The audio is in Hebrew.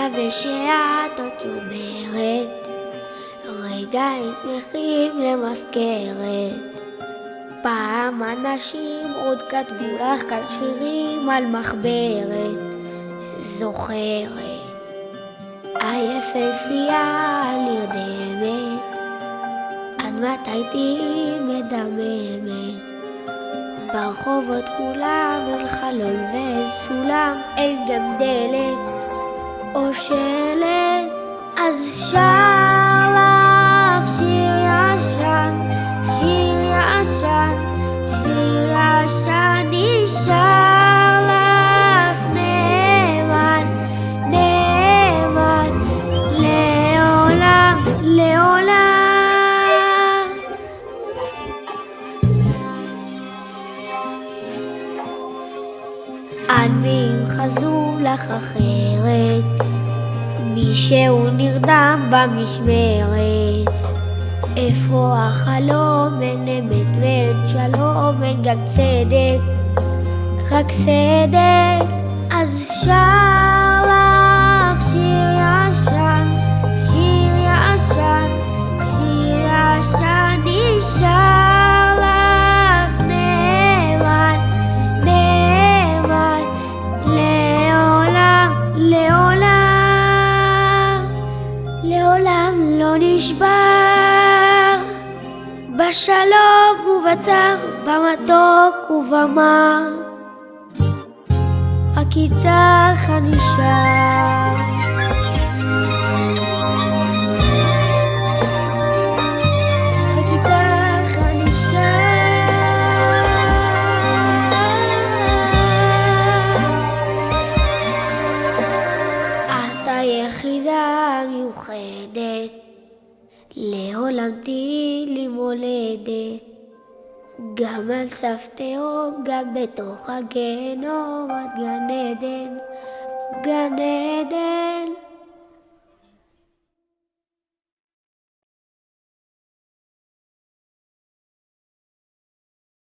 מקווה שאת עוד שומרת רגעים שמחים למזכרת. פעם אנשים עוד כתבו לך כאן שירים על מחברת. זוכרת היפהפייה נרדמת, עד מתי תהיי מדממת? ברחובות כולם אין חלון ואין סולם, אין גם דלת או שלט. אז שר לך שיר ישן, שיר ישן, שיר ישן, נשאר לך נאמן, נאמן, לעולם, לעולם. ענבים חזו לך אחרת, מישהו נרדם במשמרת. איפה החלום? אין אמת ואין שלום, אין גם צדק, רק צדק. אז שר לך שיר ישן, שיר ישן, שיר ישן, נשאר לך נאמן, נאמן, לעולם, לעולם, לעולם לא נשבר. בשלום ובצר, במתוק ובמר, רק איתך אני שר. רק איתך אני שר. את היחידה מיוחדת, לעולם תהיי לי מולדת. גם על סף תהום, גם בתוך הגיהנום, את גן עדן, גן עדן